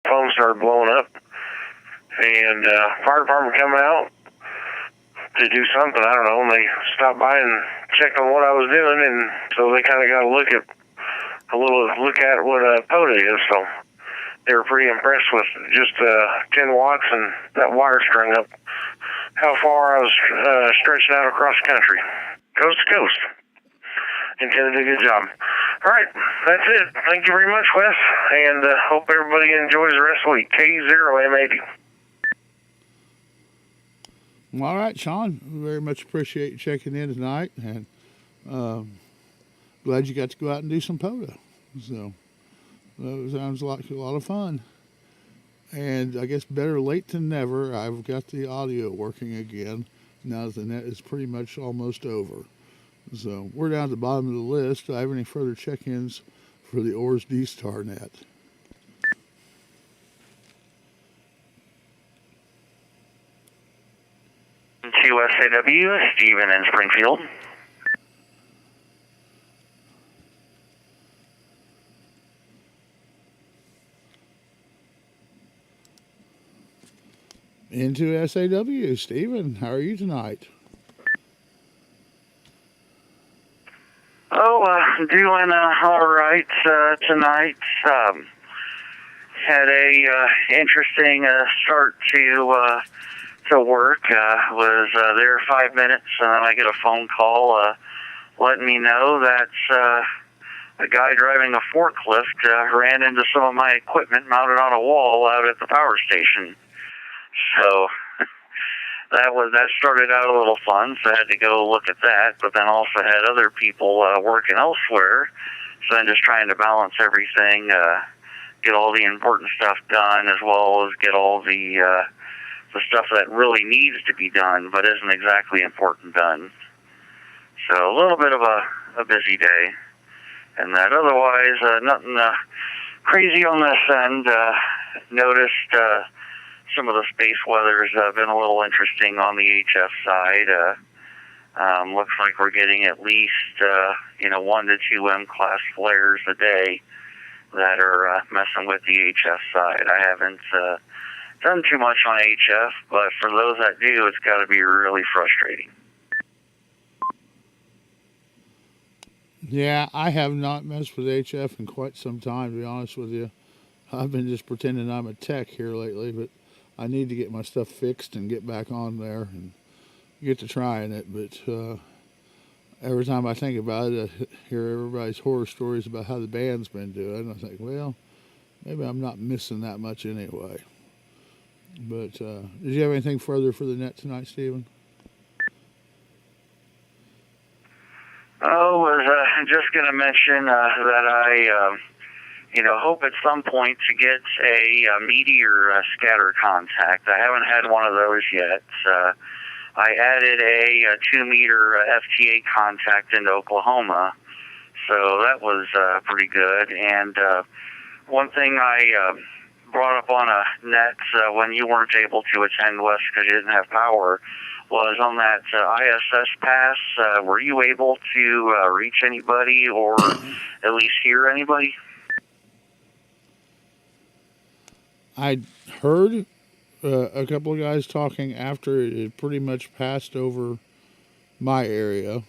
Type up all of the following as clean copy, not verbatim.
phone started blowing up. And fire department come out to do something, I don't know, and they stopped by and checked on what I was doing, and so they kind of got a look at what a POTA is, so they were pretty impressed with just 10 watts and that wire strung up, how far I was stretching out across the country, coast to coast. And did a good job. All right, that's it. Thank you very much, Wes, and hope everybody enjoys the rest of the week. K0M80. All right, Sean, very much appreciate you checking in tonight, and glad you got to go out and do some POTA. So that sounds like a lot of fun. And I guess better late than never, I've got the audio working again now that the net is pretty much almost over. So we're down at the bottom of the list. Do I have any further check-ins for the OARS D-star net? To SAW, Stephen in Springfield. Into SAW, Stephen, how are you tonight? Oh, doing all right tonight. Had a interesting start to work. Was there 5 minutes, and then I get a phone call letting me know that a guy driving a forklift ran into some of my equipment mounted on a wall out at the power station. So that started out a little fun, so I had to go look at that, but then also had other people working elsewhere, so then just trying to balance everything, get all the important stuff done, as well as get all the stuff that really needs to be done, but isn't exactly important done. So a little bit of a busy day, and that otherwise, nothing crazy on this end. Noticed some of the space weather's been a little interesting on the HF side. Looks like we're getting at least 1 to 2 M-class flares a day that are messing with the HF side. I haven't done too much on HF, but for those that do, it's got to be really frustrating. Yeah, I have not messed with HF in quite some time, to be honest with you. I've been just pretending I'm a tech here lately, but I need to get my stuff fixed and get back on there and get to trying it. But every time I think about it, I hear everybody's horror stories about how the band's been doing. I think, well, maybe I'm not missing that much anyway. But did you have anything further for the net tonight, Stephen? Oh, I was just going to mention that I hope at some point to get a meteor scatter contact. I haven't had one of those yet. I added a 2-meter FTA contact into Oklahoma, so that was pretty good. And one thing I brought up on a net when you weren't able to attend, Wes, because you didn't have power, was on that ISS pass. Were you able to reach anybody or at least hear anybody? I heard a couple of guys talking after it had pretty much passed over my area,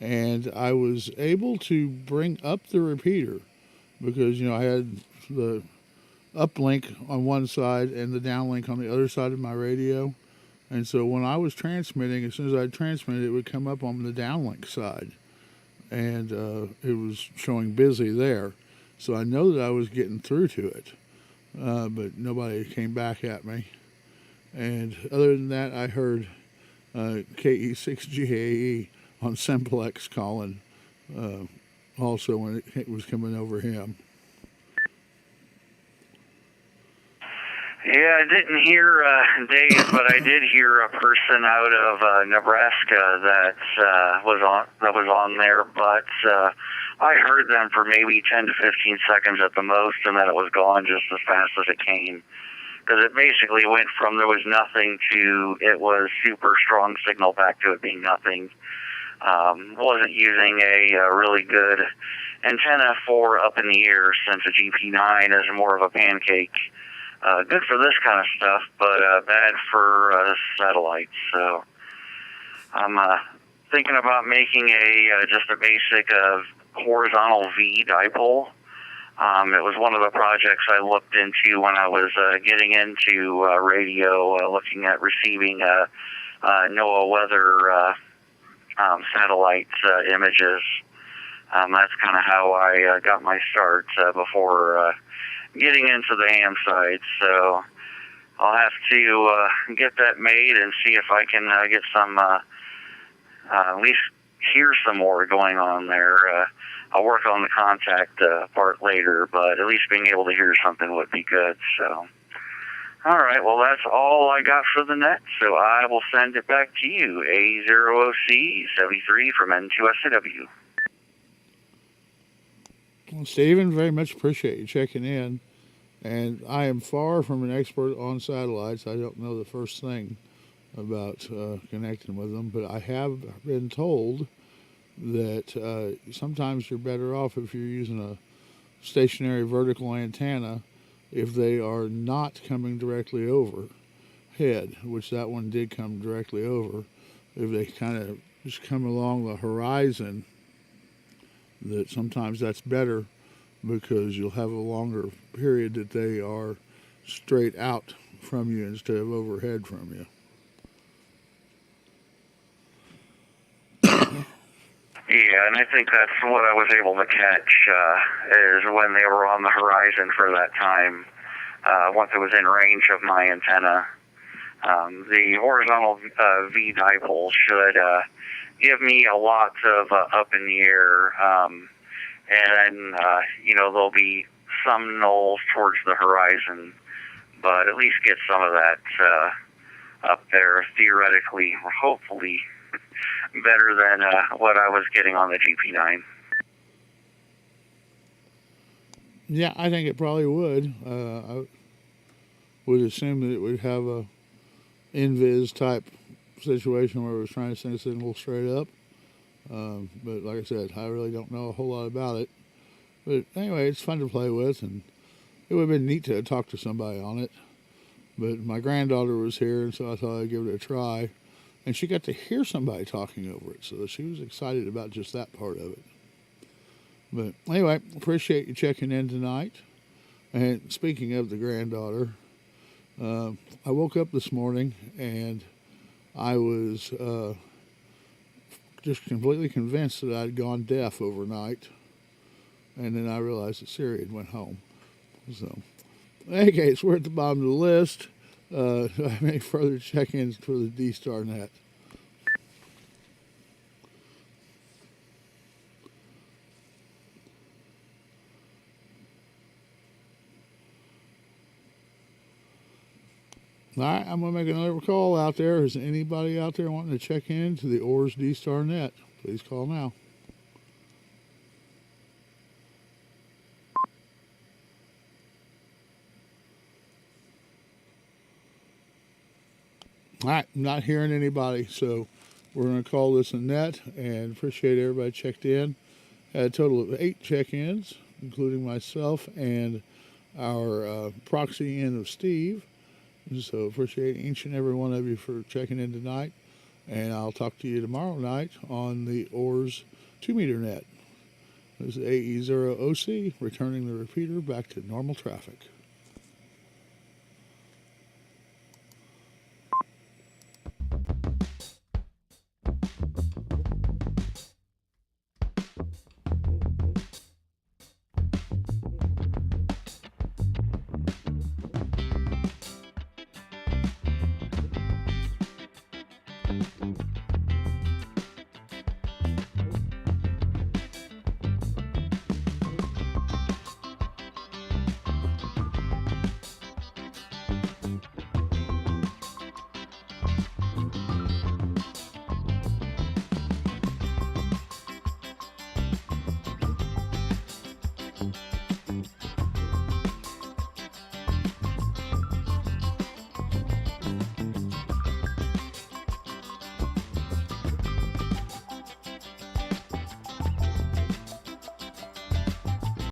and I was able to bring up the repeater because, I had the uplink on one side and the downlink on the other side of my radio. And so when I was transmitting, as soon as I transmitted, it would come up on the downlink side, and it was showing busy there. So I know that I was getting through to it. But nobody came back at me. And other than that, I heard KE6GAE on Simplex calling also when it was coming over him. Yeah, I didn't hear Dave, but I did hear a person out of Nebraska that was on there. But I heard them for maybe 10 to 15 seconds at the most, and then it was gone just as fast as it came. Because it basically went from there was nothing to it was super strong signal back to it being nothing. Wasn't using a really good antenna for up in the air, since a GP9 is more of a pancake. Good for this kind of stuff, but bad for satellites. So I'm thinking about making just a basic horizontal V dipole. It was one of the projects I looked into when I was getting into radio, looking at receiving NOAA weather satellite images. That's kind of how I got my start before getting into the ham side. So I'll have to get that made and see if I can get some, at least hear some more going on there. I'll work on the contact part later, but at least being able to hear something would be good. So, all right, well, that's all I got for the net, so I will send it back to you, A0OC 73 from N2SAW. Well, Stephen, very much appreciate you checking in. And I am far from an expert on satellites. I don't know the first thing about connecting with them, but I have been told that sometimes you're better off if you're using a stationary vertical antenna if they are not coming directly overhead, which that one did come directly over. If they kind of just come along the horizon, that sometimes that's better because you'll have a longer period that they are straight out from you instead of overhead from you. Yeah, and I think that's what I was able to catch is when they were on the horizon for that time, once it was in range of my antenna. The horizontal V dipole should give me a lot of up in the air, and there'll be some nulls towards the horizon, but at least get some of that up there, theoretically, or hopefully better than what I was getting on the GP9. Yeah, I think it probably would. I would assume that it would have a invis type situation where it was trying to send a signal straight up. But like I said, I really don't know a whole lot about it. But anyway, it's fun to play with, and it would have been neat to talk to somebody on it. But my granddaughter was here, and so I thought I'd give it a try. And she got to hear somebody talking over it, so she was excited about just that part of it. But anyway, appreciate you checking in tonight. And speaking of the granddaughter, I woke up this morning and I was just completely convinced that I'd gone deaf overnight. And then I realized that Siri had went home. So, in any case, we're at the bottom of the list. Do I have any further check-ins for the D-star net? All right, I'm going to make another call out there. Is anybody out there wanting to check in to the OARS D-star net? Please call now. All right, I'm not hearing anybody, so we're going to call this a net, and appreciate everybody checked in. Had a total of 8 check-ins, including myself and our proxy in of Steve. So appreciate each and every one of you for checking in tonight, and I'll talk to you tomorrow night on the OARS 2-meter net. This is AE0OC returning the repeater back to normal traffic.